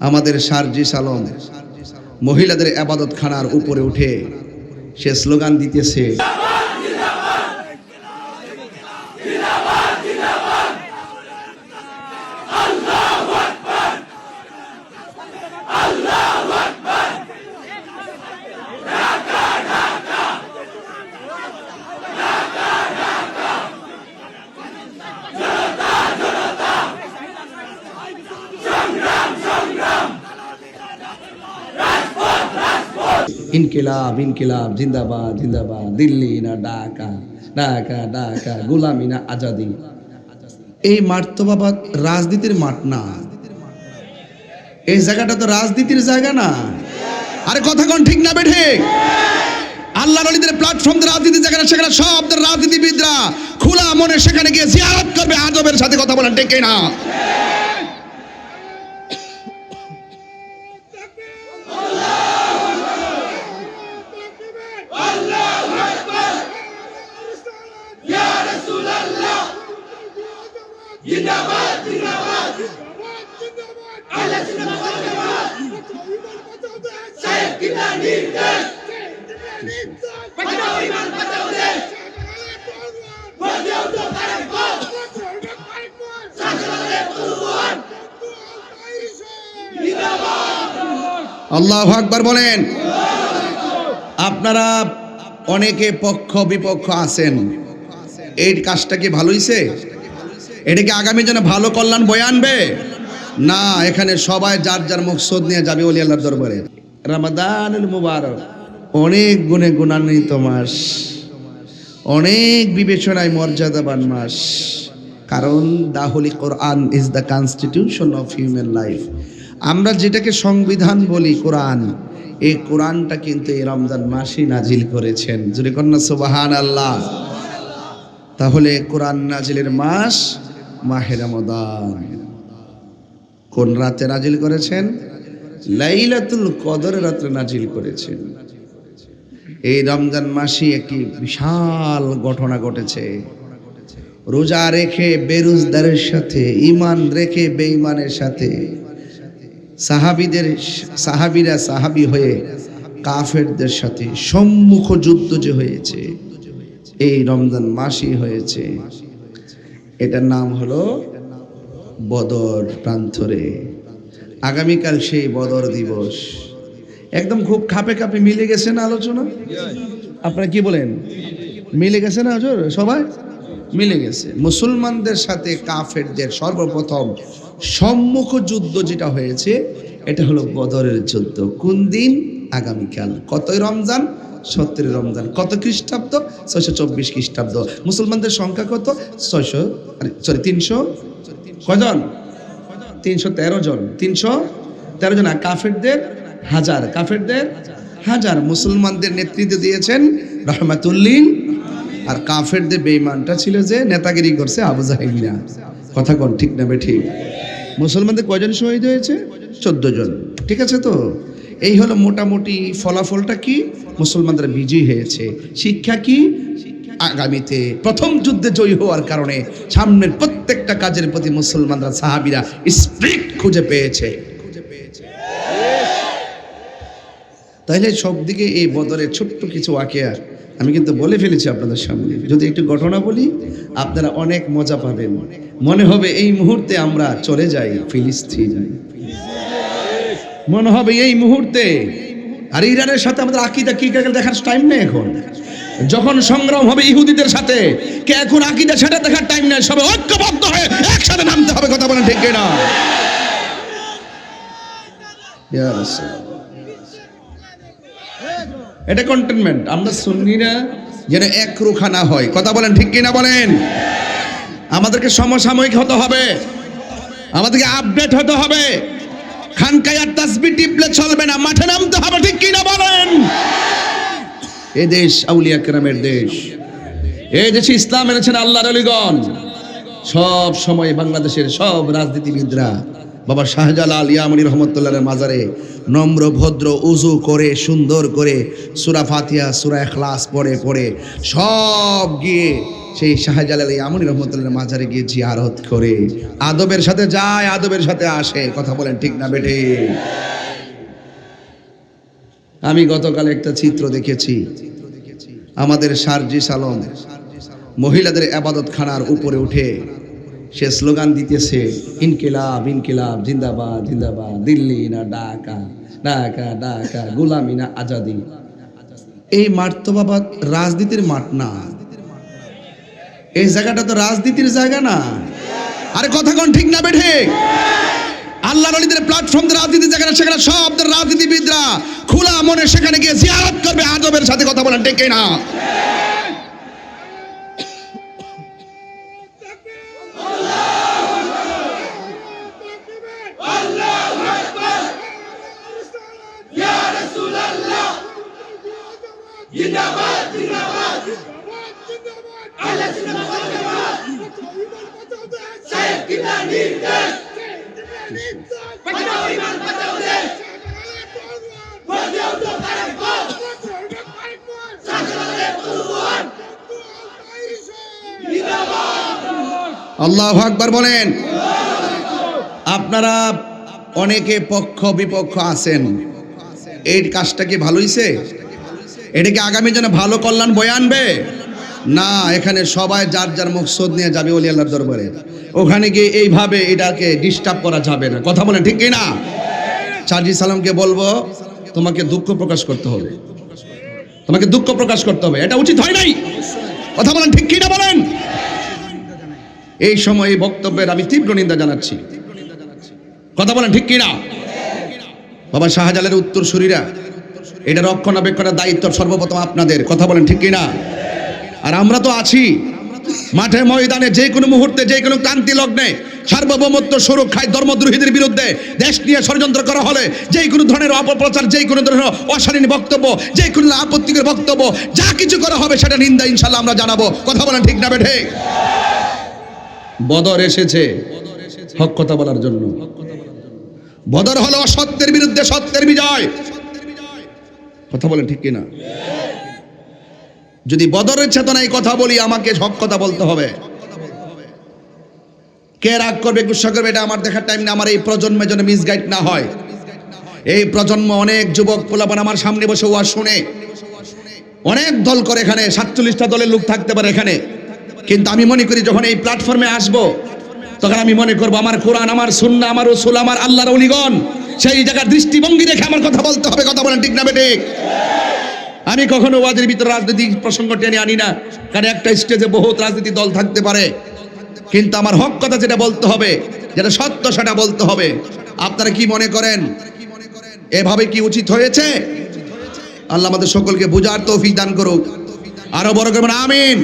আমাদের শারজিস আলম মহিলাদের ইবাদতখানার উপরে উঠে সে স্লোগান দিতেছে, ইনকিলাব ইনকিলাব জিন্দাবাদ জিন্দাবাদ, দিল্লি না ঢাকা, ঢাকা ঢাকা, গোলামি না আজাদি। এই মাঠ তো বাবা রাজনীতির মাঠ না, এই জায়গাটা তো রাজনীতির জায়গা না। আরে কথা কোন ঠিক না বেঠে? আল্লাহর ওলিদের প্ল্যাটফর্ম রাজনীতির জায়গা না, সেখানে সব রাজনীতিবিদরা খোলা মনে সেখানে গিয়ে জিয়ারত করবে, আদবের সাথে কথা বলেন ঠিক না? জিন্দাবাদ জিন্দাবাদ আল্লাহ জিন্দাবাদ সাহেব কিবলা নির্দেশ বাঁচাও ইমান বাঁচাও দেশ বাঁচাও তো কারেক্ট শাসনের তলোয়ার জিন্দাবাদ। আল্লাহু আকবার বলেন। আপনারা অনেকে পক্ষ বিপক্ষ আছেন, এই কাজটা কি ভালো হইছে? এটা কি আগামী জন্য ভালো কল্যাণ বয়ে আনবে? না, এখানে সবাই যার যার মকসদ নিয়ে যাবে ওলি আল্লাহর দরবারে। রমাদানুল মুবারক অনেক গুণে গুণান্বিত মাস, অনেক বিবেচনায় মর্যাদাবান মাস, কারণ the holy Quran is the constitution of human life. আমরা যেটাকে সংবিধান বলি কোরআন, এই কোরআনটা কিন্তু এই রমজান মাসই নাজিল করেছেন। জোরে কন্যা সুবহানাল্লাহ। তাহলে কোরআন নাজিলের মাস মাহে রমাদান। কোন রাতে নাজিল করেছেন? লাইলাতুল কদরের রাতে নাজিল করেছেন। এই রমজান মাসে একটি বিশাল ঘটনা ঘটেছে। রোজা রেখে বেরোজদারের সাথে, ঈমান রেখে বেঈমানের সাথে, সাহাবীরা সাহাবী হয়ে কাফেরদের সাথে সম্মুখ যুদ্ধ যে হয়েছে, এই রমজান মাসই হয়েছে। এটার নাম হলো বদর প্রান্তরে। আগামীকাল সেই বদর দিবস। একদম খুব খাপে খাপে মিলে গেছে না আলোচনা? আপনারা কি বলেন? মিলে গেছে না? সবাই মিলে গেছে। মুসলমানদের সাথে কাফেরদের সর্বপ্রথম সম্মুখ যুদ্ধ যেটা হয়েছে, এটা হলো বদরের যুদ্ধ। কোন দিন? আগামীকাল। কতই রমজান? 70 রমজান। কত খ্রিস্টাব্দ? 624 খ্রিস্টাব্দ। মুসলমানদের সংখ্যা কত? 300 কয়জন? 313 জন। 313 জন। আর কাফেরদের 1000। কাফেরদের 1000। মুসলমানদের নেতৃত্ব দিয়েছেন রাহমাতুল্লিল, আর কাফেরদের বেঈমানটা ছিল যে নেতাগিরি করছে আবু জাহেলিয়া। কথা কোন ঠিক না বেঠিক? মুসলমানদের কয়জন শহীদ হয়েছে? 14 জন। ঠিক আছে তো? এই হলো মোটামুটি ফলাফলটা। কি? মুসলমানরা বিজয়ী হয়েছে। শিক্ষা কি? আগামীতে প্রথম যুদ্ধে জয়ী হওয়ার কারণে সামনের প্রত্যেকটা কাজের প্রতি মুসলমানরা সাহাবীরা স্পিরিট খুঁজে পেয়েছে। তাইলে সব দিকে এই বদরের ছোট্ট কিছু ওয়াকিয়া আমি কিন্তু বলে ফেলেছি আপনাদের সামনে। যদি একটু ঘটনা বলি, আপনারা অনেক মজা পাবেন। মনে হবে এই মুহূর্তে আমরা চলে যাই ফিলিস্তিন, মনে হবে এই মুহূর্তে। আর ইরানের সাথে আমাদের আকীদা কি দেখার টাইম নেই এখন। যখন সংগ্রাম হবে ইহুদিদের সাথে, কে এখন আকীদা সেটা দেখার টাইম নেই। সবাই ঐক্যবদ্ধ হয়ে একসাথে নামতে হবে। কথা বলেন ঠিক না? এটা কন্টেনমেন্ট। আমরা সুন্নিরা যেন একরুখা না হয়। কথা বলেন ঠিক কিনা বলেন? আমাদেরকে সমসাময়িক হতে হবে, আমাদেরকে আপডেট হতে হবে। খানকায় আর তাসবিহ টিপলে চলবে না, মাঠে নামতে হবে। ঠিক কিনা বলেন? এই দেশ আউলিয়া কেরামের দেশ। এই দেশে ইসলাম এনেছেন আল্লাহর ওলিগণ। সব সময় বাংলাদেশের সব রাজনীতিবিদরা বাবা শাহজালাল ইয়ামানী রহমতুল্লাহের মাজারে নম্র ভদ্র উজু করে সুন্দর করে সূরা ফাতিহা সূরা ইখলাস পড়ে পড়ে সব গিয়ে সেই শাহজালাল আমনী রহমতুল্লাহ মাজারে গিয়ে জিয়ারত করে আদবের সাথে যায়, আদবের সাথে আসে। কথা বলেন ঠিক না বেঠে? আমি গতকাল একটা চিত্র দেখেছি, আমাদের শারজি সালম মহিলাদের আবাদত খানার উপরে উঠে সে স্লোগান দিতেছে, ইনকিলাব ইনকিলাব জিন্দাবাদ জিন্দাবাদ, দিল্লি না ঢাকা, ঢাকা ঢাকা, গোলামি না আজাদি। এই মাঠ তো বাবা রাজনীতির মাঠ না, এই জায়গাটা তো রাজনীতির জায়গা না। আরে কথা কোন ঠিক না বেঠে? আল্লাহর ওলিদের প্ল্যাটফর্ম রাজনীতির জায়গা না, সেখানে সব রাজনীতিবিদরা খোলা মনে সেখানে গিয়ে জিয়ারত করবে আদবের সাথে। কথা বলেন ঠিক না? জিন্দাবাদ জিন্দাবাদ আহলে সুন্নাত ওয়াল জামাত সাহেব কিবলার নির্দেশ বাঁচাও ঈমান বাঁচাও দেশ বাঁচাও তো তারেক শাহজালালের কুরবান জিন্দাবাদ। আল্লাহু আকবার বলেন। আপনারা অনেকে পক্ষ বিপক্ষ আছেন, এই কাজটা কি ভালো হইছে? এটা কি আগামী জন্য ভালো কল্যাণ বয়ে আনবে? না, এখানে সবাই যার যার মকসদ নিয়ে যাবে ওলি আল্লাহর দরবারে। ওখানে গিয়ে এইভাবে এটাকে ডিস্টার্ব করা যাবে না। কথা বলেন ঠিক কি না? শারজি সালামকে বলবো, তোমাকে দুঃখ প্রকাশ করতে হবে, তোমাকে দুঃখ প্রকাশ করতে হবে। এটা উচিত হয় নাই। কথা বলেন ঠিক কি না বলেন? এই সময় এই বক্তব্যের আমি তীব্র নিন্দা জানাচ্ছি। কথা বলেন ঠিক কি না? বাবা শাহজালালের উত্তরসূরিরা, এটা রক্ষণাবেক্ষণের দায়িত্ব সর্বপ্রথম আপনাদের। কথা বলেন ঠিক কি না? আর আমরা তো আছি মাঠে ময়দানে, যে কোনো মুহূর্তে যে কোনো ক্রান্তি লগ্নে সার্বভৌমত্ব সুরক্ষায় ধর্মদ্রোহীদের বিরুদ্ধে দেশ নিয়ে ষড়যন্ত্র করা হলে, যে কোনো ধরনের অপপ্রচার, যে কোনো ধরনের অশালীন বক্তব্য, যে কোনো আপত্তিকর বক্তব্য, যা কিছু করা হবে সেটা নিন্দা ইনশাল্লাহ আমরা জানাবো। কথা বলেন ঠিক না বেঠে? বদর এসেছে হক কথা বলার জন্য। বদর হলো অসত্যের বিরুদ্ধে সত্যের বিজয়। কথা বলেন ঠিক কিনা? যদি বদরের চেতনায় কথা বলি, আমাকে হক কথা বলতে হবে। কে রাগ করবে গুসা করবে এটা আমার দেখার টাইম না। আমার এই প্রজন্মের জন্য মিসগাইড না হয়। এই প্রজন্ম অনেক যুবক পোলাপান আমার সামনে বসে ওয়াজ শুনে, অনেক দল করে, এখানে 47টা দলের লোক থাকতে পারে এখানে, কিন্তু আমি মনে করি যখন এই প্ল্যাটফর্মে আসবো তখন আমি মনে করবো আমার কোরআন, আমার সুন্নাহ, আমার রাসূল, আমার আল্লাহর ওলিগণ, সেই জায়গার দৃষ্টিভঙ্গি রেখে আমার কথা বলতে হবে। কথা বলেন ঠিক না বেঠিক? আমি কখনো ওয়াজের ভিতরে রাজনৈতিক প্রসঙ্গ টেনে আনি না, কারণ একটা স্টেজে বহুত রাজনীতি দল থাকতে পারে, কিন্তু আমার হক কথা যেটা বলতে হবে, যেটা সত্য সেটা বলতে হবে। আপনারা কি মনে করেন এভাবে কি উচিত হয়েছে? আল্লাহ আমাদের সকলকে বুঝার তৌফিক দান করুক। আরো বড় করবেন আমিন।